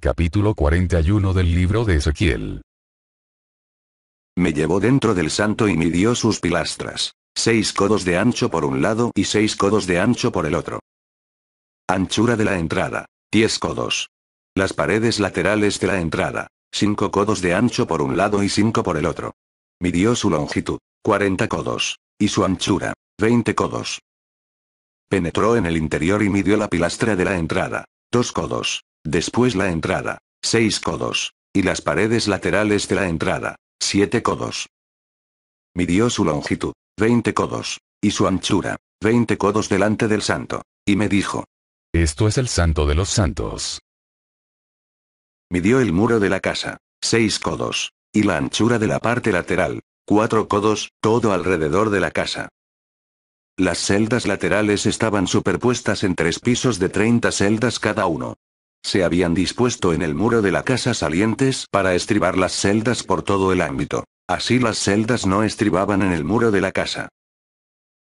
Capítulo 41 del libro de Ezequiel. Me llevó dentro del santo y midió sus pilastras. 6 codos de ancho por un lado y 6 codos de ancho por el otro. Anchura de la entrada, 10 codos. Las paredes laterales de la entrada, 5 codos de ancho por un lado y 5 por el otro. Midió su longitud, 40 codos. Y su anchura, 20 codos. Penetró en el interior y midió la pilastra de la entrada, 2 codos. Después la entrada, 6 codos. Y las paredes laterales de la entrada, 7 codos. Midió su longitud, 20 codos. Y su anchura, 20 codos delante del santo. Y me dijo: Esto es el santo de los santos. Midió el muro de la casa, 6 codos. Y la anchura de la parte lateral, 4 codos, todo alrededor de la casa. Las celdas laterales estaban superpuestas en 3 pisos de 30 celdas cada uno. Se habían dispuesto en el muro de la casa salientes para estribar las celdas por todo el ámbito. Así las celdas no estribaban en el muro de la casa.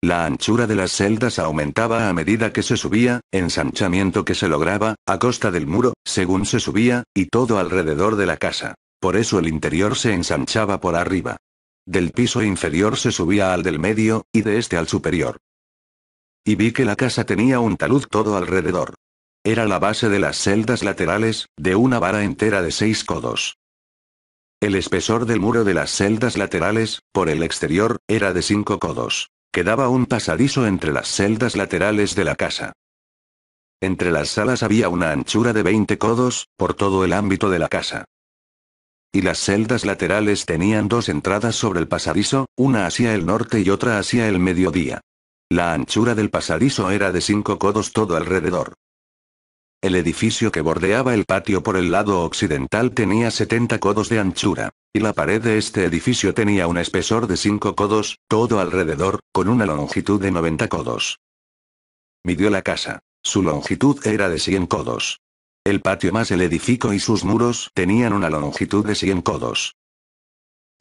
La anchura de las celdas aumentaba a medida que se subía, ensanchamiento que se lograba, a costa del muro, según se subía, y todo alrededor de la casa. Por eso el interior se ensanchaba por arriba. Del piso inferior se subía al del medio, y de este al superior. Y vi que la casa tenía un talud todo alrededor. Era la base de las celdas laterales, de una vara entera de 6 codos. El espesor del muro de las celdas laterales, por el exterior, era de 5 codos. Quedaba un pasadizo entre las celdas laterales de la casa. Entre las salas había una anchura de 20 codos, por todo el ámbito de la casa. Y las celdas laterales tenían 2 entradas sobre el pasadizo, una hacia el norte y otra hacia el mediodía. La anchura del pasadizo era de 5 codos todo alrededor. El edificio que bordeaba el patio por el lado occidental tenía 70 codos de anchura, y la pared de este edificio tenía un espesor de 5 codos, todo alrededor, con una longitud de 90 codos. Midió la casa. Su longitud era de 100 codos. El patio más el edificio y sus muros tenían una longitud de 100 codos.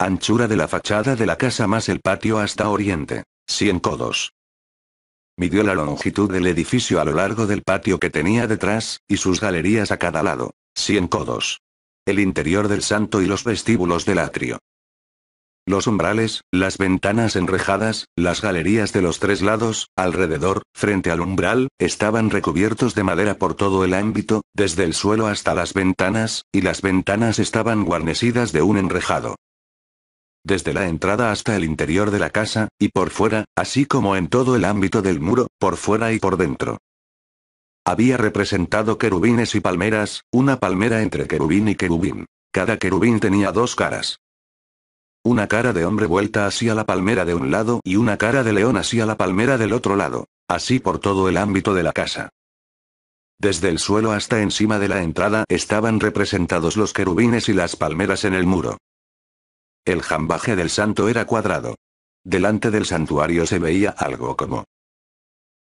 Anchura de la fachada de la casa más el patio hasta oriente, 100 codos. Midió la longitud del edificio a lo largo del patio que tenía detrás, y sus galerías a cada lado, 100 codos. El interior del santo y los vestíbulos del atrio. Los umbrales, las ventanas enrejadas, las galerías de los 3 lados, alrededor, frente al umbral, estaban recubiertos de madera por todo el ámbito, desde el suelo hasta las ventanas, y las ventanas estaban guarnecidas de un enrejado. Desde la entrada hasta el interior de la casa, y por fuera, así como en todo el ámbito del muro, por fuera y por dentro. Había representado querubines y palmeras, una palmera entre querubín y querubín. Cada querubín tenía 2 caras. Una cara de hombre vuelta hacia la palmera de un lado y una cara de león hacia la palmera del otro lado, así por todo el ámbito de la casa. Desde el suelo hasta encima de la entrada estaban representados los querubines y las palmeras en el muro. El jambaje del santo era cuadrado. Delante del santuario se veía algo como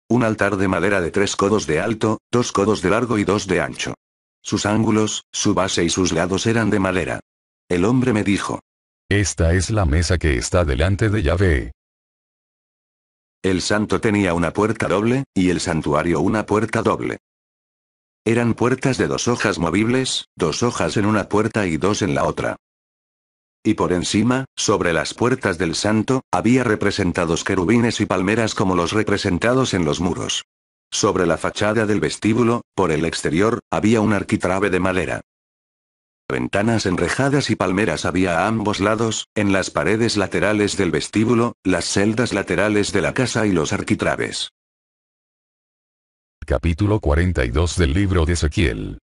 un altar de madera de 3 codos de alto, 2 codos de largo y 2 de ancho. Sus ángulos, su base y sus lados eran de madera. El hombre me dijo: Esta es la mesa que está delante de Yahvé. El santo tenía una puerta doble, y el santuario una puerta doble. Eran puertas de 2 hojas movibles, 2 hojas en una puerta y 2 en la otra. Y por encima, sobre las puertas del santo, había representados querubines y palmeras como los representados en los muros. Sobre la fachada del vestíbulo, por el exterior, había un arquitrabe de madera. Ventanas enrejadas y palmeras había a ambos lados, en las paredes laterales del vestíbulo, las celdas laterales de la casa y los arquitrabes. Capítulo 42 del libro de Ezequiel.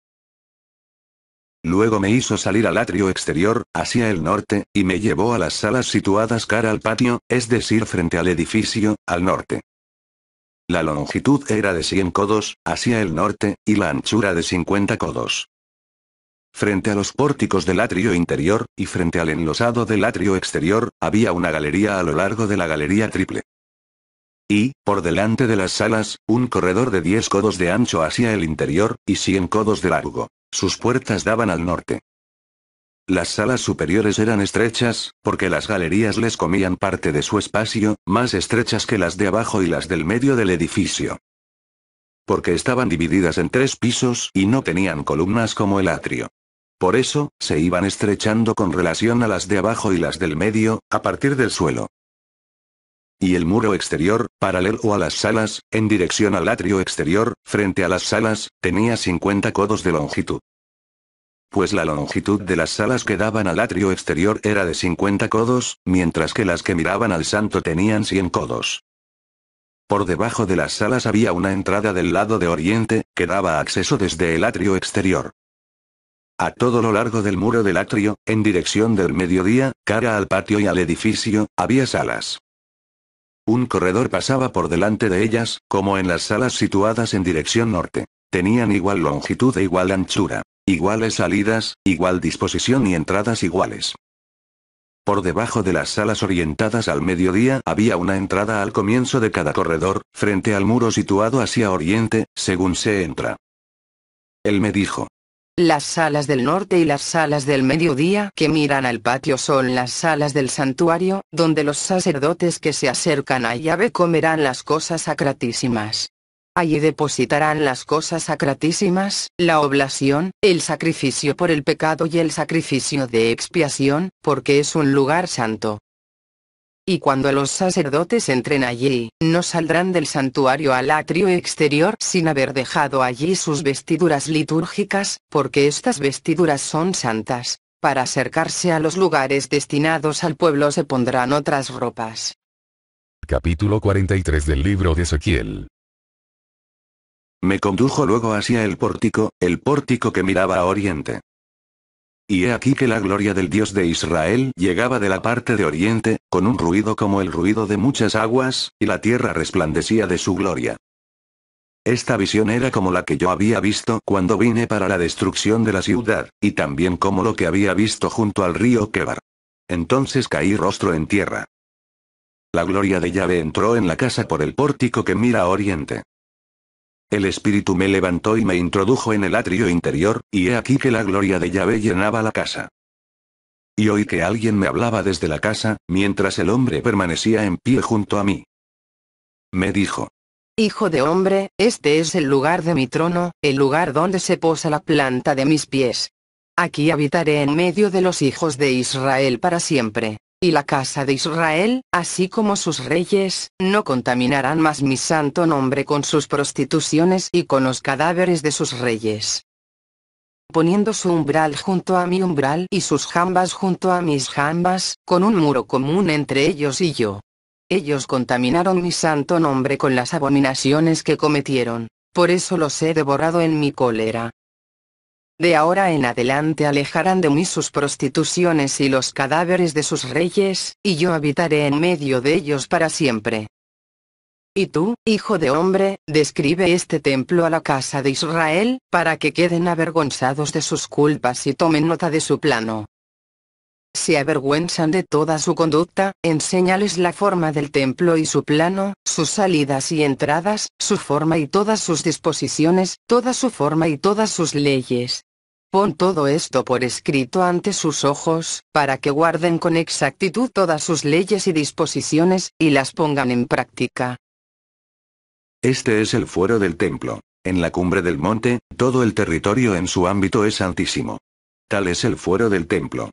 Luego me hizo salir al atrio exterior, hacia el norte, y me llevó a las salas situadas cara al patio, es decir, frente al edificio, al norte. La longitud era de 100 codos, hacia el norte, y la anchura de 50 codos. Frente a los pórticos del atrio interior, y frente al enlosado del atrio exterior, había una galería a lo largo de la galería triple. Y, por delante de las salas, un corredor de 10 codos de ancho hacia el interior, y 100 codos de largo. Sus puertas daban al norte. Las salas superiores eran estrechas, porque las galerías les comían parte de su espacio, más estrechas que las de abajo y las del medio del edificio. porque estaban divididas en 3 pisos y no tenían columnas como el atrio. Por eso, se iban estrechando con relación a las de abajo y las del medio, a partir del suelo. Y el muro exterior, paralelo a las salas, en dirección al atrio exterior, frente a las salas, tenía 50 codos de longitud. Pues la longitud de las salas que daban al atrio exterior era de 50 codos, mientras que las que miraban al santo tenían 100 codos. Por debajo de las salas había una entrada del lado de oriente, que daba acceso desde el atrio exterior. A todo lo largo del muro del atrio, en dirección del mediodía, cara al patio y al edificio, había salas. Un corredor pasaba por delante de ellas, como en las salas situadas en dirección norte. Tenían igual longitud e igual anchura. Iguales salidas, igual disposición y entradas iguales. Por debajo de las salas orientadas al mediodía había una entrada al comienzo de cada corredor, frente al muro situado hacia oriente, según se entra. Él me dijo: las salas del norte y las salas del mediodía que miran al patio son las salas del santuario, donde los sacerdotes que se acercan a Yahvé comerán las cosas sacratísimas. Allí depositarán las cosas sacratísimas, la oblación, el sacrificio por el pecado y el sacrificio de expiación, porque es un lugar santo. Y cuando los sacerdotes entren allí, no saldrán del santuario al atrio exterior sin haber dejado allí sus vestiduras litúrgicas, porque estas vestiduras son santas. Para acercarse a los lugares destinados al pueblo se pondrán otras ropas. Capítulo 43 del libro de Ezequiel. Me condujo luego hacia el pórtico que miraba a oriente. Y he aquí que la gloria del Dios de Israel llegaba de la parte de oriente, con un ruido como el ruido de muchas aguas, y la tierra resplandecía de su gloria. Esta visión era como la que yo había visto cuando vine para la destrucción de la ciudad, y también como lo que había visto junto al río Quebar. Entonces caí rostro en tierra. La gloria de Yahvé entró en la casa por el pórtico que mira a oriente. El Espíritu me levantó y me introdujo en el atrio interior, y he aquí que la gloria de Yahvé llenaba la casa. Y oí que alguien me hablaba desde la casa, mientras el hombre permanecía en pie junto a mí. Me dijo: hijo de hombre, este es el lugar de mi trono, el lugar donde se posa la planta de mis pies. Aquí habitaré en medio de los hijos de Israel para siempre. Y la casa de Israel, así como sus reyes, no contaminarán más mi santo nombre con sus prostituciones y con los cadáveres de sus reyes. Poniendo su umbral junto a mi umbral y sus jambas junto a mis jambas, con un muro común entre ellos y yo. Ellos contaminaron mi santo nombre con las abominaciones que cometieron, por eso los he devorado en mi cólera. De ahora en adelante alejarán de mí sus prostituciones y los cadáveres de sus reyes, y yo habitaré en medio de ellos para siempre. Y tú, hijo de hombre, describe este templo a la casa de Israel, para que queden avergonzados de sus culpas y tomen nota de su plano. Se avergüenzan de toda su conducta, enséñales la forma del templo y su plano, sus salidas y entradas, su forma y todas sus disposiciones, toda su forma y todas sus leyes. Pon todo esto por escrito ante sus ojos, para que guarden con exactitud todas sus leyes y disposiciones, y las pongan en práctica. Este es el fuero del templo. En la cumbre del monte, todo el territorio en su ámbito es altísimo. Tal es el fuero del templo.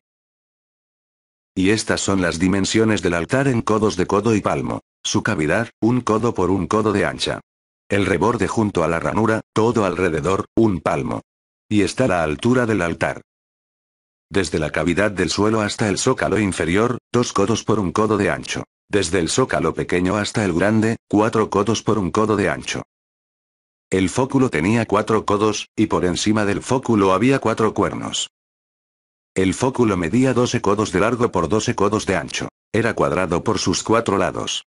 Y estas son las dimensiones del altar en codos de codo y palmo. Su cavidad, 1 codo por 1 codo de ancha. El reborde junto a la ranura, todo alrededor, 1 palmo. Y está a la altura del altar. Desde la cavidad del suelo hasta el zócalo inferior, 2 codos por 1 codo de ancho. Desde el zócalo pequeño hasta el grande, 4 codos por 1 codo de ancho. El fóculo tenía 4 codos, y por encima del fóculo había 4 cuernos. El fóculo medía 12 codos de largo por 12 codos de ancho. Era cuadrado por sus 4 lados.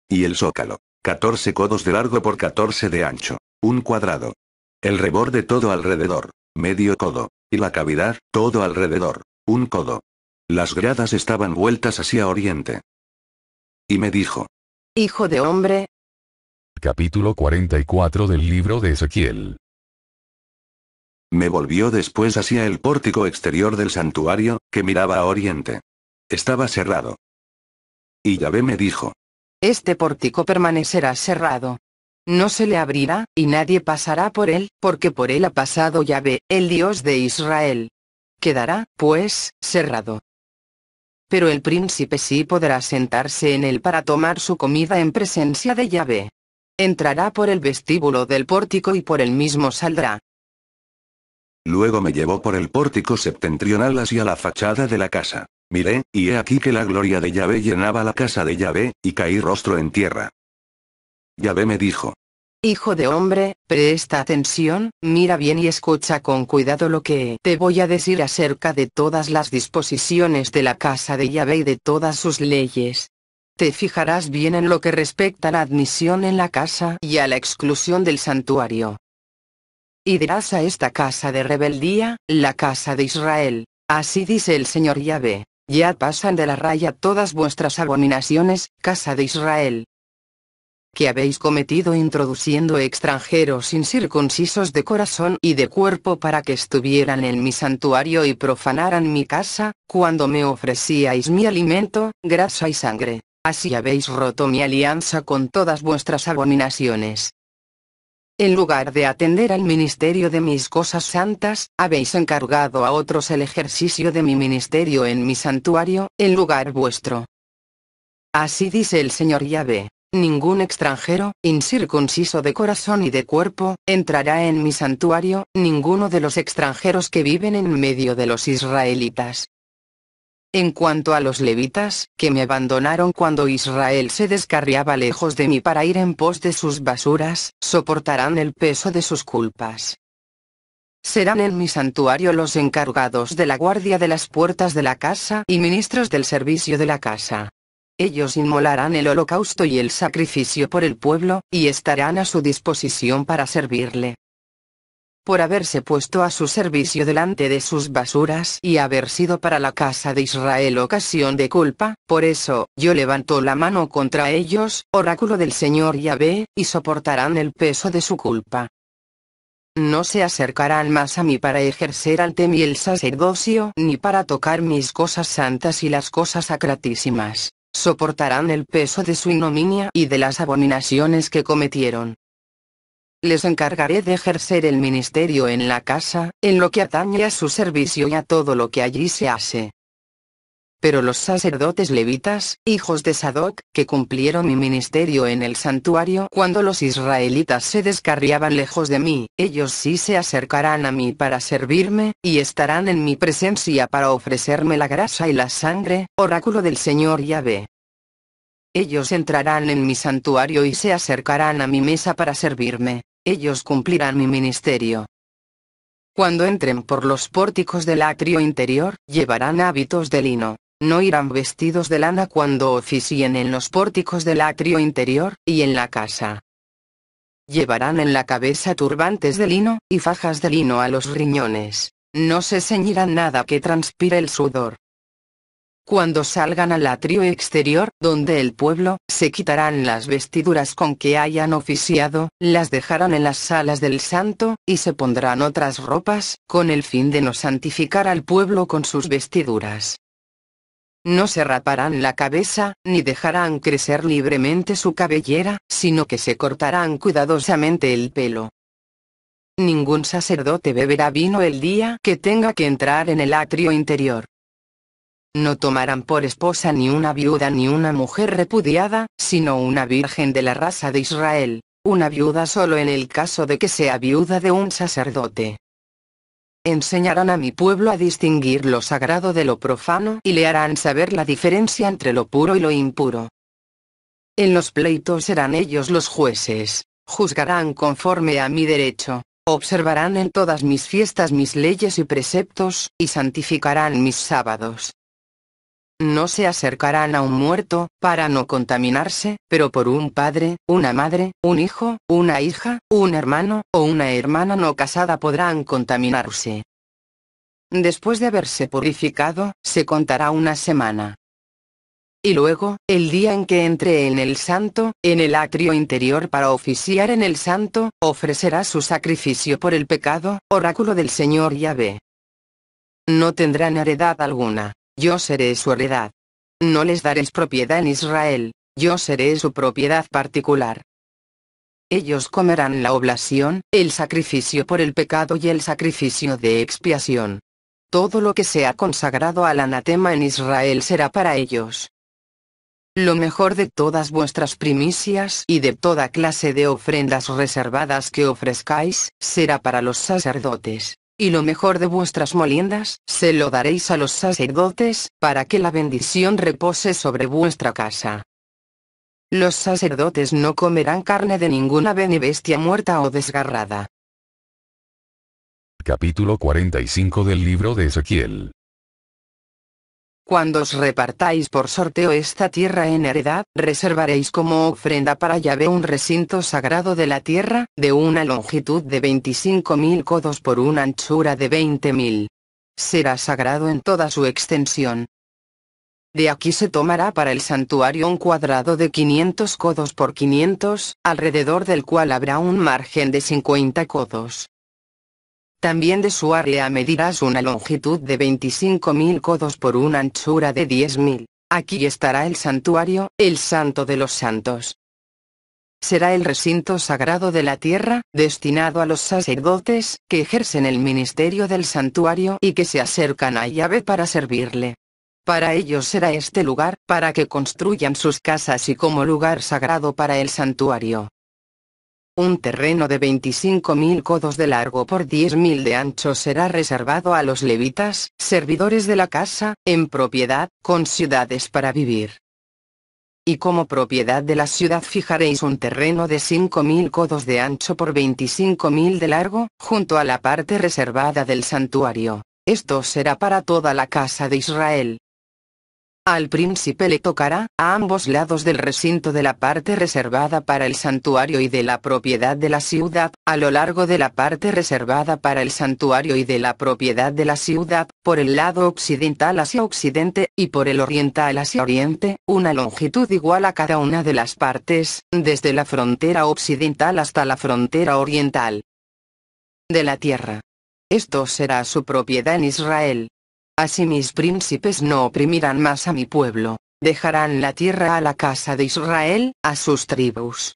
Y el zócalo, 14 codos de largo por 14 de ancho. Un cuadrado. El reborde todo alrededor, medio codo. Y la cavidad, todo alrededor, 1 codo. Las gradas estaban vueltas hacia oriente. Y me dijo: hijo de hombre. Capítulo 44 del libro de Ezequiel. Me volvió después hacia el pórtico exterior del santuario, que miraba a oriente. Estaba cerrado. Y Yahvé me dijo: este pórtico permanecerá cerrado. No se le abrirá, y nadie pasará por él, porque por él ha pasado Yahvé, el Dios de Israel. Quedará, pues, cerrado. Pero el príncipe sí podrá sentarse en él para tomar su comida en presencia de Yahvé. Entrará por el vestíbulo del pórtico y por él mismo saldrá. Luego me llevó por el pórtico septentrional hacia la fachada de la casa. Miré, y he aquí que la gloria de Yahvé llenaba la casa de Yahvé, y caí rostro en tierra. Yahvé me dijo: Hijo de hombre, presta atención, mira bien y escucha con cuidado lo que te voy a decir acerca de todas las disposiciones de la casa de Yahvé y de todas sus leyes. Te fijarás bien en lo que respecta a la admisión en la casa y a la exclusión del santuario. Y dirás a esta casa de rebeldía, la casa de Israel: así dice el Señor Yahvé, ya pasan de la raya todas vuestras abominaciones, casa de Israel, que habéis cometido introduciendo extranjeros incircuncisos de corazón y de cuerpo para que estuvieran en mi santuario y profanaran mi casa, cuando me ofrecíais mi alimento, grasa y sangre. Así habéis roto mi alianza con todas vuestras abominaciones. En lugar de atender al ministerio de mis cosas santas, habéis encargado a otros el ejercicio de mi ministerio en mi santuario, en lugar vuestro. Así dice el Señor Yahvé: ningún extranjero, incircunciso de corazón y de cuerpo, entrará en mi santuario, ninguno de los extranjeros que viven en medio de los israelitas. En cuanto a los levitas, que me abandonaron cuando Israel se descarriaba lejos de mí para ir en pos de sus basuras, soportarán el peso de sus culpas. Serán en mi santuario los encargados de la guardia de las puertas de la casa y ministros del servicio de la casa. Ellos inmolarán el holocausto y el sacrificio por el pueblo, y estarán a su disposición para servirle. Por haberse puesto a su servicio delante de sus basuras y haber sido para la casa de Israel ocasión de culpa, por eso, yo levanto la mano contra ellos, oráculo del Señor Yahvé, y soportarán el peso de su culpa. No se acercarán más a mí para ejercer ante mí el sacerdocio, ni para tocar mis cosas santas y las cosas sacratísimas. Soportarán el peso de su ignominia y de las abominaciones que cometieron. Les encargaré de ejercer el ministerio en la casa, en lo que atañe a su servicio y a todo lo que allí se hace. Pero los sacerdotes levitas, hijos de Sadoc, que cumplieron mi ministerio en el santuario cuando los israelitas se descarriaban lejos de mí, ellos sí se acercarán a mí para servirme, y estarán en mi presencia para ofrecerme la grasa y la sangre, oráculo del Señor Yahvé. Ellos entrarán en mi santuario y se acercarán a mi mesa para servirme. Ellos cumplirán mi ministerio. Cuando entren por los pórticos del atrio interior, llevarán hábitos de lino. No irán vestidos de lana cuando oficien en los pórticos del atrio interior, y en la casa. Llevarán en la cabeza turbantes de lino, y fajas de lino a los riñones. No se ceñirán nada que transpire el sudor. Cuando salgan al atrio exterior, donde el pueblo, se quitarán las vestiduras con que hayan oficiado, las dejarán en las salas del santo, y se pondrán otras ropas, con el fin de no santificar al pueblo con sus vestiduras. No se raparán la cabeza, ni dejarán crecer libremente su cabellera, sino que se cortarán cuidadosamente el pelo. Ningún sacerdote beberá vino el día que tenga que entrar en el atrio interior. No tomarán por esposa ni una viuda ni una mujer repudiada, sino una virgen de la raza de Israel, una viuda solo en el caso de que sea viuda de un sacerdote. Enseñarán a mi pueblo a distinguir lo sagrado de lo profano y le harán saber la diferencia entre lo puro y lo impuro. En los pleitos serán ellos los jueces, juzgarán conforme a mi derecho, observarán en todas mis fiestas mis leyes y preceptos, y santificarán mis sábados. No se acercarán a un muerto, para no contaminarse, pero por un padre, una madre, un hijo, una hija, un hermano, o una hermana no casada podrán contaminarse. Después de haberse purificado, se contará una semana. Y luego, el día en que entre en el santo, en el atrio interior para oficiar en el santo, ofrecerá su sacrificio por el pecado, oráculo del Señor Yahvé. No tendrán heredad alguna. Yo seré su heredad. No les daréis propiedad en Israel, yo seré su propiedad particular. Ellos comerán la oblación, el sacrificio por el pecado y el sacrificio de expiación. Todo lo que sea consagrado al anatema en Israel será para ellos. Lo mejor de todas vuestras primicias y de toda clase de ofrendas reservadas que ofrezcáis, será para los sacerdotes. Y lo mejor de vuestras moliendas, se lo daréis a los sacerdotes, para que la bendición repose sobre vuestra casa. Los sacerdotes no comerán carne de ninguna ave ni bestia muerta o desgarrada. Capítulo 45 del libro de Ezequiel. Cuando os repartáis por sorteo esta tierra en heredad, reservaréis como ofrenda para Yahvé un recinto sagrado de la tierra, de una longitud de 25.000 codos por una anchura de 20.000. Será sagrado en toda su extensión. De aquí se tomará para el santuario un cuadrado de 500 codos por 500, alrededor del cual habrá un margen de 50 codos. También de su área medirás una longitud de 25.000 codos por una anchura de 10.000. Aquí estará el santuario, el santo de los santos. Será el recinto sagrado de la tierra, destinado a los sacerdotes, que ejercen el ministerio del santuario y que se acercan a Yahvé para servirle. Para ellos será este lugar, para que construyan sus casas y como lugar sagrado para el santuario. Un terreno de 25.000 codos de largo por 10.000 de ancho será reservado a los levitas, servidores de la casa, en propiedad, con ciudades para vivir. Y como propiedad de la ciudad fijaréis un terreno de 5.000 codos de ancho por 25.000 de largo, junto a la parte reservada del santuario. Esto será para toda la casa de Israel. Al príncipe le tocará, a ambos lados del recinto de la parte reservada para el santuario y de la propiedad de la ciudad, a lo largo de la parte reservada para el santuario y de la propiedad de la ciudad, por el lado occidental hacia occidente, y por el oriental hacia oriente, una longitud igual a cada una de las partes, desde la frontera occidental hasta la frontera oriental de la tierra. Esto será su propiedad en Israel. Así mis príncipes no oprimirán más a mi pueblo, dejarán la tierra a la casa de Israel, a sus tribus.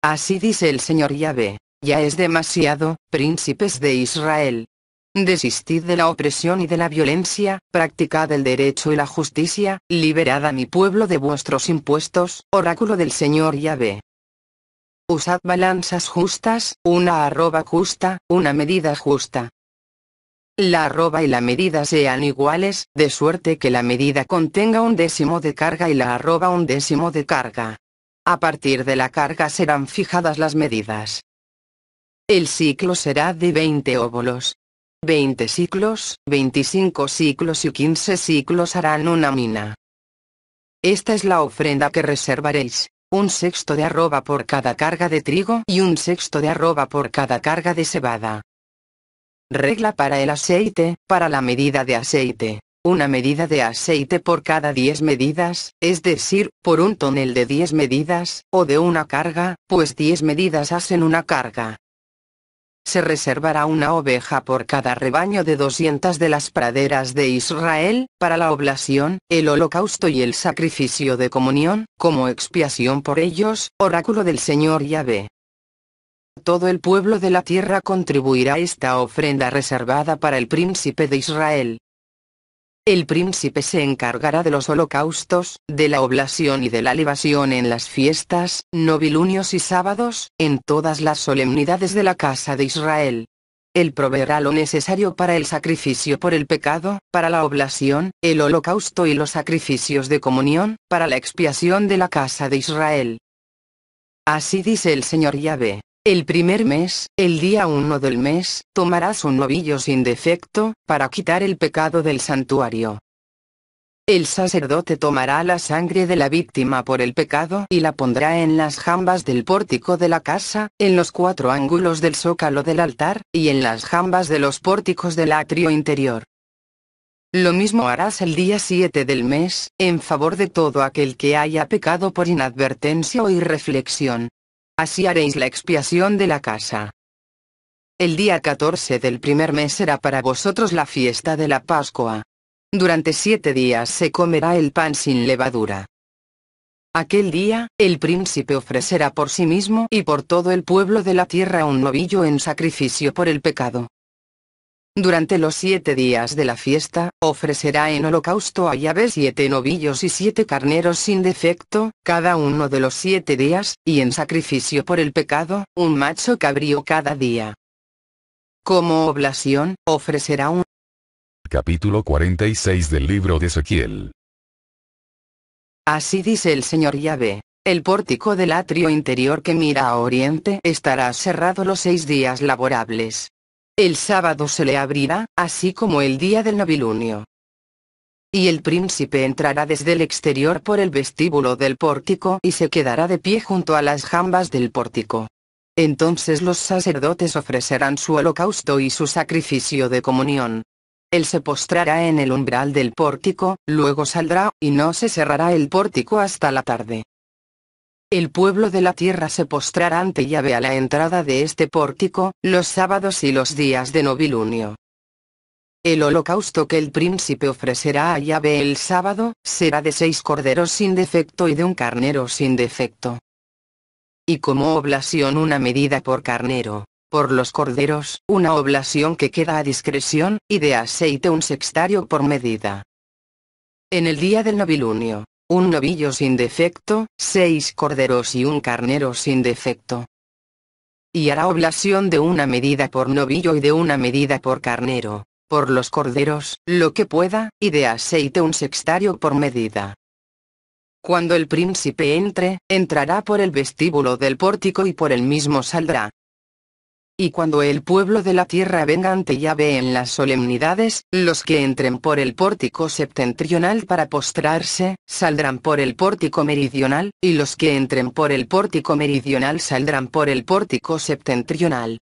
Así dice el Señor Yahvé, ya es demasiado, príncipes de Israel. Desistid de la opresión y de la violencia, practicad el derecho y la justicia, liberad a mi pueblo de vuestros impuestos, oráculo del Señor Yahvé. Usad balanzas justas, una arroba justa, una medida justa. La arroba y la medida sean iguales, de suerte que la medida contenga 1/10 de carga y la arroba 1/10 de carga. A partir de la carga serán fijadas las medidas. El ciclo será de 20 óbolos. 20 ciclos, 25 ciclos y 15 ciclos harán una mina. Esta es la ofrenda que reservaréis. 1/6 de arroba por cada carga de trigo y 1/6 de arroba por cada carga de cebada. Regla para el aceite, para la medida de aceite. Una medida de aceite por cada 10 medidas, es decir, por un tonel de 10 medidas, o de una carga, pues 10 medidas hacen una carga. Se reservará una oveja por cada rebaño de 200 de las praderas de Israel, para la oblación, el holocausto y el sacrificio de comunión, como expiación por ellos, oráculo del Señor Yahvé. Todo el pueblo de la tierra contribuirá a esta ofrenda reservada para el príncipe de Israel. El príncipe se encargará de los holocaustos, de la oblación y de la libación en las fiestas, novilunios y sábados, en todas las solemnidades de la casa de Israel. Él proveerá lo necesario para el sacrificio por el pecado, para la oblación, el holocausto y los sacrificios de comunión, para la expiación de la casa de Israel. Así dice el Señor Yahvé. El primer mes, el día 1 del mes, tomarás un novillo sin defecto, para quitar el pecado del santuario. El sacerdote tomará la sangre de la víctima por el pecado y la pondrá en las jambas del pórtico de la casa, en los 4 ángulos del zócalo del altar, y en las jambas de los pórticos del atrio interior. Lo mismo harás el día 7 del mes, en favor de todo aquel que haya pecado por inadvertencia o irreflexión. Así haréis la expiación de la casa. El día 14 del primer mes será para vosotros la fiesta de la Pascua. Durante 7 días se comerá el pan sin levadura. Aquel día, el príncipe ofrecerá por sí mismo y por todo el pueblo de la tierra un novillo en sacrificio por el pecado. Durante los 7 días de la fiesta, ofrecerá en holocausto a Yahvé 7 novillos y 7 carneros sin defecto, cada uno de los 7 días, y en sacrificio por el pecado, un macho cabrío cada día. Como oblación, ofrecerá un Capítulo 46 del libro de Ezequiel. Así dice el Señor Yahvé. El pórtico del atrio interior que mira a oriente estará cerrado los 6 días laborables. El sábado se le abrirá, así como el día del novilunio. Y el príncipe entrará desde el exterior por el vestíbulo del pórtico y se quedará de pie junto a las jambas del pórtico. Entonces los sacerdotes ofrecerán su holocausto y su sacrificio de comunión. Él se postrará en el umbral del pórtico, luego saldrá, y no se cerrará el pórtico hasta la tarde. El pueblo de la tierra se postrará ante Yahvé a la entrada de este pórtico, los sábados y los días de novilunio. El holocausto que el príncipe ofrecerá a Yahvé el sábado, será de 6 corderos sin defecto y de un carnero sin defecto. Y como oblación una medida por carnero. Por los corderos, una oblación que queda a discreción, y de aceite un sextario por medida. En el día del novilunio, un novillo sin defecto, 6 corderos y un carnero sin defecto. Y hará oblación de una medida por novillo y de una medida por carnero, por los corderos, lo que pueda, y de aceite un sextario por medida. Cuando el príncipe entre, entrará por el vestíbulo del pórtico y por el mismo saldrá. Y cuando el pueblo de la tierra venga ante Yahvé en las solemnidades, los que entren por el pórtico septentrional para postrarse, saldrán por el pórtico meridional, y los que entren por el pórtico meridional saldrán por el pórtico septentrional.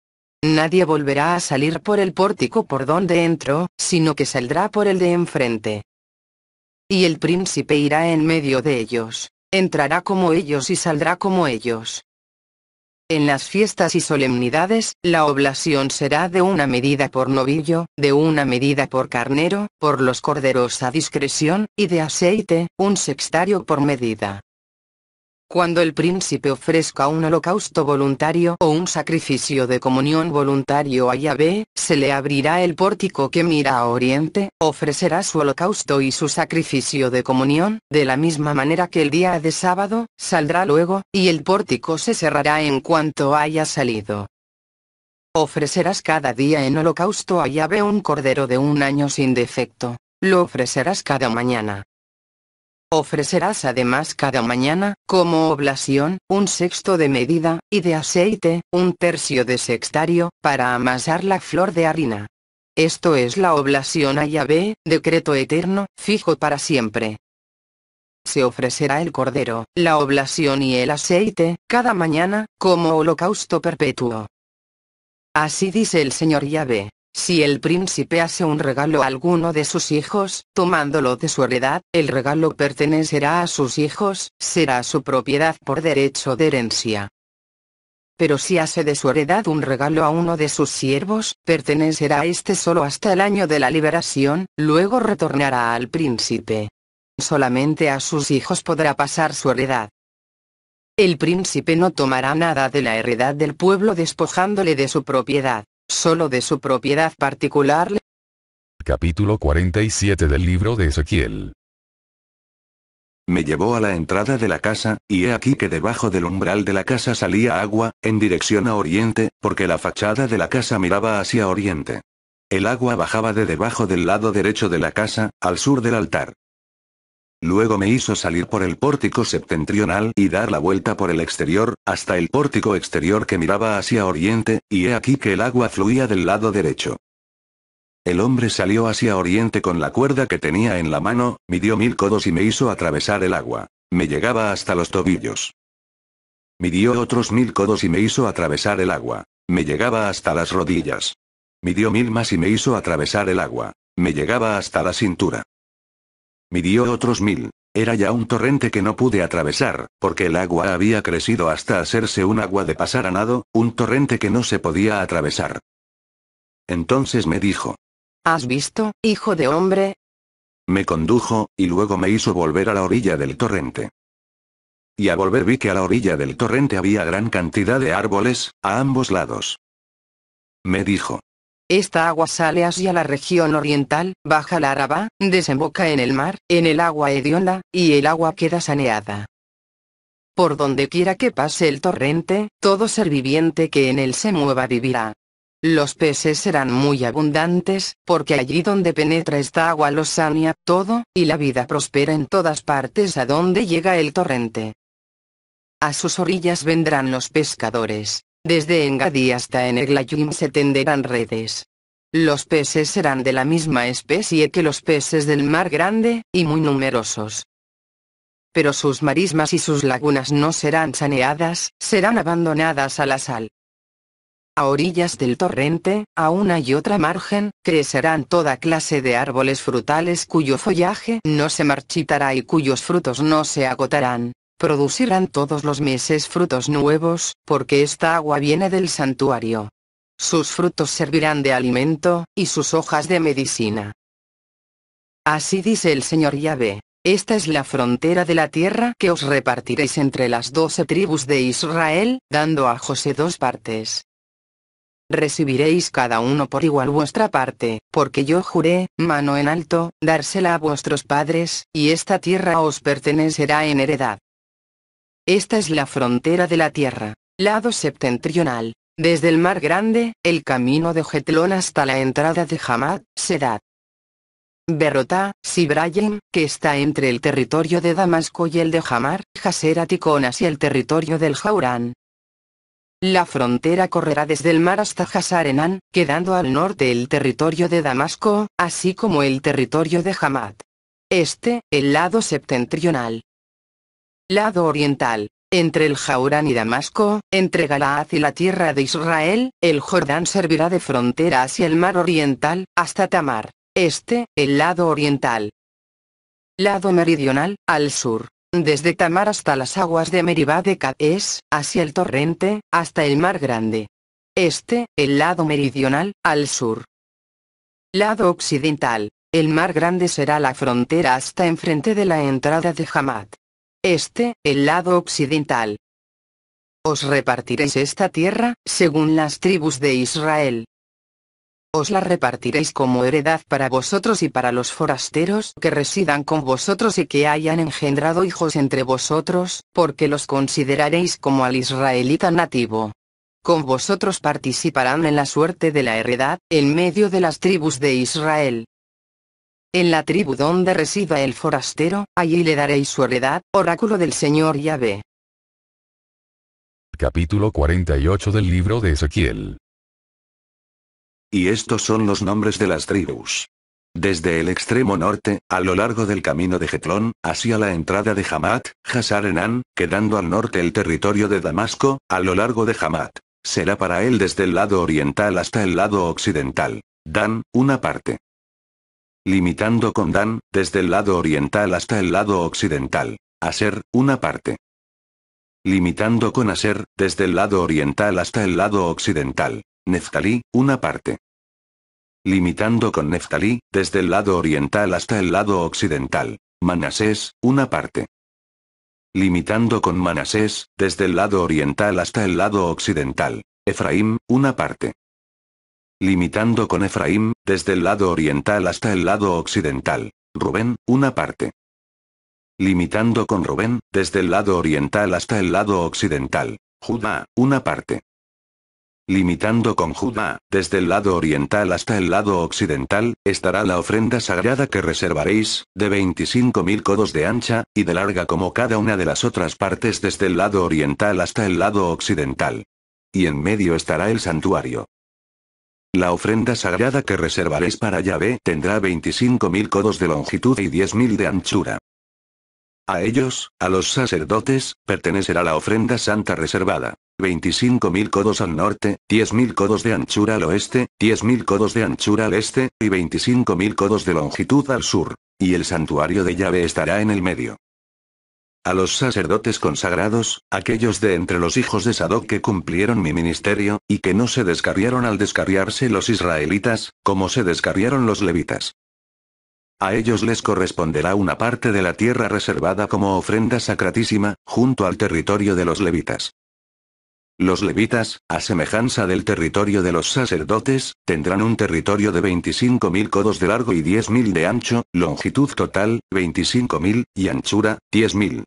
Nadie volverá a salir por el pórtico por donde entró, sino que saldrá por el de enfrente. Y el príncipe irá en medio de ellos, entrará como ellos y saldrá como ellos. En las fiestas y solemnidades, la oblación será de una medida por novillo, de una medida por carnero, por los corderos a discreción, y de aceite, un sextario por medida. Cuando el príncipe ofrezca un holocausto voluntario o un sacrificio de comunión voluntario a Yahvé, se le abrirá el pórtico que mira a oriente, ofrecerá su holocausto y su sacrificio de comunión, de la misma manera que el día de sábado, saldrá luego, y el pórtico se cerrará en cuanto haya salido. Ofrecerás cada día en holocausto a Yahvé un cordero de 1 año sin defecto, lo ofrecerás cada mañana. Ofrecerás además cada mañana, como oblación, un sexto de medida, y de aceite, un tercio de sextario, para amasar la flor de harina. Esto es la oblación a Yahvé, decreto eterno, fijo para siempre. Se ofrecerá el cordero, la oblación y el aceite, cada mañana, como holocausto perpetuo. Así dice el Señor Yahvé. Si el príncipe hace un regalo a alguno de sus hijos, tomándolo de su heredad, el regalo pertenecerá a sus hijos, será su propiedad por derecho de herencia. Pero si hace de su heredad un regalo a uno de sus siervos, pertenecerá éste solo hasta el año de la liberación, luego retornará al príncipe. Solamente a sus hijos podrá pasar su heredad. El príncipe no tomará nada de la heredad del pueblo despojándole de su propiedad. Solo de su propiedad particular. Capítulo 47 del libro de Ezequiel. Me llevó a la entrada de la casa, y he aquí que debajo del umbral de la casa salía agua, en dirección a oriente, porque la fachada de la casa miraba hacia oriente. El agua bajaba de debajo del lado derecho de la casa, al sur del altar. Luego me hizo salir por el pórtico septentrional y dar la vuelta por el exterior, hasta el pórtico exterior que miraba hacia oriente, y he aquí que el agua fluía del lado derecho. El hombre salió hacia oriente con la cuerda que tenía en la mano, midió 1000 codos y me hizo atravesar el agua. Me llegaba hasta los tobillos. Midió otros 1000 codos y me hizo atravesar el agua. Me llegaba hasta las rodillas. Midió 1000 más y me hizo atravesar el agua. Me llegaba hasta la cintura. Midió otros 1000. Era ya un torrente que no pude atravesar, porque el agua había crecido hasta hacerse un agua de pasar a nado, un torrente que no se podía atravesar. Entonces me dijo: ¿Has visto, hijo de hombre? Me condujo, y luego me hizo volver a la orilla del torrente. Y al volver vi que a la orilla del torrente había gran cantidad de árboles, a ambos lados. Me dijo. Esta agua sale hacia la región oriental, baja la Araba, desemboca en el mar, en el agua hedionda, y el agua queda saneada. Por donde quiera que pase el torrente, todo ser viviente que en él se mueva vivirá. Los peces serán muy abundantes, porque allí donde penetra esta agua los sanea todo, y la vida prospera en todas partes a donde llega el torrente. A sus orillas vendrán los pescadores. Desde Engadí hasta Eneglayim se tenderán redes. Los peces serán de la misma especie que los peces del mar grande, y muy numerosos. Pero sus marismas y sus lagunas no serán saneadas, serán abandonadas a la sal. A orillas del torrente, a una y otra margen, crecerán toda clase de árboles frutales cuyo follaje no se marchitará y cuyos frutos no se agotarán. Producirán todos los meses frutos nuevos, porque esta agua viene del santuario. Sus frutos servirán de alimento, y sus hojas de medicina. Así dice el Señor Yahvé: esta es la frontera de la tierra que os repartiréis entre las 12 tribus de Israel, dando a José 2 partes. Recibiréis cada uno por igual vuestra parte, porque yo juré, mano en alto, dársela a vuestros padres, y esta tierra os pertenecerá en heredad. Esta es la frontera de la tierra, lado septentrional, desde el mar grande, el camino de Jetlón hasta la entrada de Hamat, Sedad. Berotá, Sibrayim, que está entre el territorio de Damasco y el de Hamar, Haseraticón hacia el territorio del Jaurán. La frontera correrá desde el mar hasta Hasar-Enán, quedando al norte el territorio de Damasco, así como el territorio de Hamat. Este, el lado septentrional. Lado oriental, entre el Jaurán y Damasco, entre Galaad y la tierra de Israel, el Jordán servirá de frontera hacia el mar oriental, hasta Tamar. Este, el lado oriental. Lado meridional, al sur, desde Tamar hasta las aguas de Meribá de Cades, hacia el torrente, hasta el mar grande. Este, el lado meridional, al sur. Lado occidental, el mar grande será la frontera hasta enfrente de la entrada de Hamat. Este, el lado occidental. Os repartiréis esta tierra, según las tribus de Israel. Os la repartiréis como heredad para vosotros y para los forasteros que residan con vosotros y que hayan engendrado hijos entre vosotros, porque los consideraréis como al israelita nativo. Con vosotros participarán en la suerte de la heredad, en medio de las tribus de Israel. En la tribu donde resida el forastero, allí le daréis su heredad, oráculo del Señor Yahvé. Capítulo 48 del libro de Ezequiel. Y estos son los nombres de las tribus. Desde el extremo norte, a lo largo del camino de Jetlón, hacia la entrada de Hamat, Hasar-Enán, quedando al norte el territorio de Damasco, a lo largo de Hamat. Será para él desde el lado oriental hasta el lado occidental. Dan, una parte. Limitando con Dan, desde el lado oriental hasta el lado occidental. Aser, una parte. Limitando con Aser, desde el lado oriental hasta el lado occidental. Neftalí, una parte. Limitando con Neftalí, desde el lado oriental hasta el lado occidental. Manasés, una parte. Limitando con Manasés, desde el lado oriental hasta el lado occidental. Efraín, una parte. Limitando con Efraín, desde el lado oriental hasta el lado occidental. Rubén, una parte. Limitando con Rubén, desde el lado oriental hasta el lado occidental. Judá, una parte. Limitando con Judá, desde el lado oriental hasta el lado occidental, estará la ofrenda sagrada que reservaréis, de 25.000 codos de ancha, y de larga como cada una de las otras partes desde el lado oriental hasta el lado occidental. Y en medio estará el santuario. La ofrenda sagrada que reservaréis para Yahvé tendrá 25.000 codos de longitud y 10.000 de anchura. A ellos, a los sacerdotes, pertenecerá la ofrenda santa reservada. 25.000 codos al norte, 10.000 codos de anchura al oeste, 10.000 codos de anchura al este, y 25.000 codos de longitud al sur. Y el santuario de Yahvé estará en el medio. A los sacerdotes consagrados, aquellos de entre los hijos de Sadoc que cumplieron mi ministerio, y que no se descarriaron al descarriarse los israelitas, como se descarriaron los levitas. A ellos les corresponderá una parte de la tierra reservada como ofrenda sacratísima, junto al territorio de los levitas. Los levitas, a semejanza del territorio de los sacerdotes, tendrán un territorio de 25.000 codos de largo y 10.000 de ancho, longitud total, 25.000, y anchura, 10.000.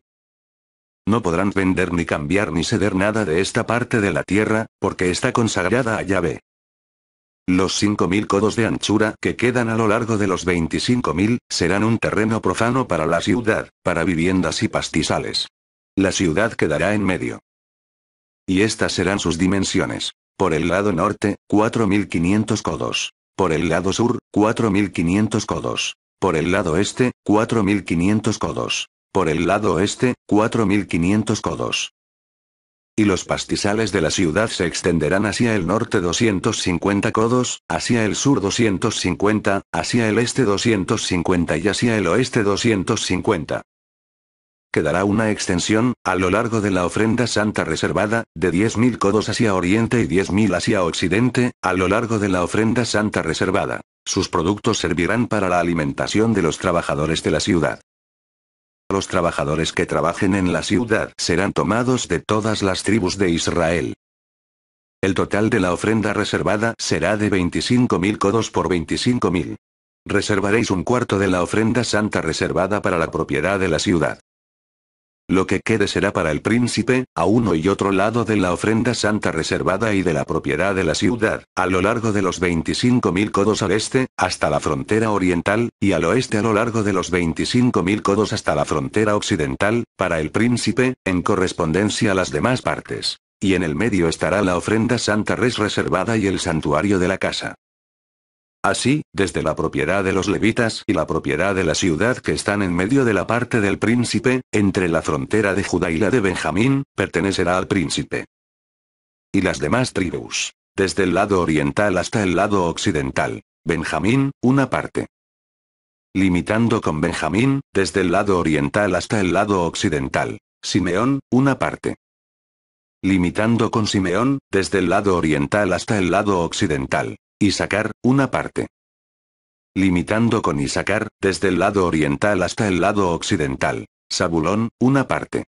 No podrán vender ni cambiar ni ceder nada de esta parte de la tierra, porque está consagrada a Yahvé. Los 5.000 codos de anchura que quedan a lo largo de los 25.000, serán un terreno profano para la ciudad, para viviendas y pastizales. La ciudad quedará en medio. Y estas serán sus dimensiones. Por el lado norte, 4.500 codos. Por el lado sur, 4.500 codos. Por el lado este, 4.500 codos. Por el lado oeste, 4.500 codos. Y los pastizales de la ciudad se extenderán hacia el norte 250 codos, hacia el sur 250, hacia el este 250 y hacia el oeste 250. Quedará una extensión, a lo largo de la ofrenda santa reservada, de 10.000 codos hacia oriente y 10.000 hacia occidente, a lo largo de la ofrenda santa reservada. Sus productos servirán para la alimentación de los trabajadores de la ciudad. Los trabajadores que trabajen en la ciudad serán tomados de todas las tribus de Israel. El total de la ofrenda reservada será de 25.000 codos por 25.000. Reservaréis un cuarto de la ofrenda santa reservada para la propiedad de la ciudad. Lo que quede será para el príncipe, a uno y otro lado de la ofrenda santa reservada y de la propiedad de la ciudad, a lo largo de los 25.000 codos al este, hasta la frontera oriental, y al oeste a lo largo de los 25.000 codos hasta la frontera occidental, para el príncipe, en correspondencia a las demás partes. Y en el medio estará la ofrenda santa reservada y el santuario de la casa. Así, desde la propiedad de los levitas y la propiedad de la ciudad que están en medio de la parte del príncipe, entre la frontera de Judá y la de Benjamín, pertenecerá al príncipe. Y las demás tribus, desde el lado oriental hasta el lado occidental, Benjamín, una parte. Limitando con Benjamín, desde el lado oriental hasta el lado occidental, Simeón, una parte. Limitando con Simeón, desde el lado oriental hasta el lado occidental, Isacar, una parte. Limitando con Isacar, desde el lado oriental hasta el lado occidental, Zabulón, una parte.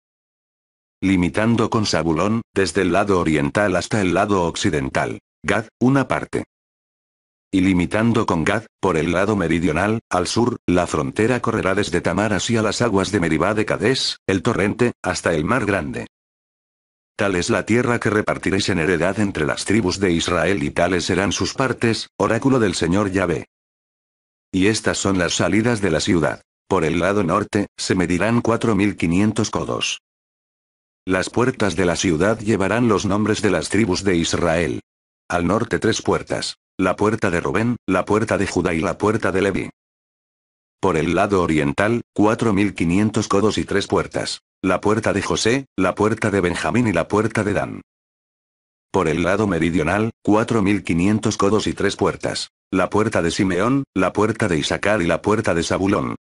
Limitando con Zabulón, desde el lado oriental hasta el lado occidental, Gad, una parte. Y limitando con Gad, por el lado meridional, al sur, la frontera correrá desde Tamar hacia las aguas de Meribá de Cadés, el torrente, hasta el mar grande. Tal es la tierra que repartiréis en heredad entre las tribus de Israel y tales serán sus partes, oráculo del Señor Yahvé. Y estas son las salidas de la ciudad. Por el lado norte, se medirán 4.500 codos. Las puertas de la ciudad llevarán los nombres de las tribus de Israel. Al norte 3 puertas. La puerta de Rubén, la puerta de Judá y la puerta de Leví. Por el lado oriental, 4.500 codos y 3 puertas. La puerta de José, la puerta de Benjamín y la puerta de Dan. Por el lado meridional, 4.500 codos y 3 puertas. La puerta de Simeón, la puerta de Isacar y la puerta de Zabulón.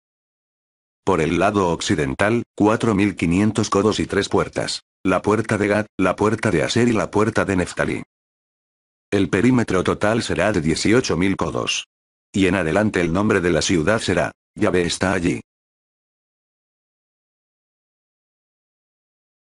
Por el lado occidental, 4.500 codos y 3 puertas. La puerta de Gad, la puerta de Aser y la puerta de Neftalí. El perímetro total será de 18.000 codos. Y en adelante el nombre de la ciudad será, Yahvé está allí.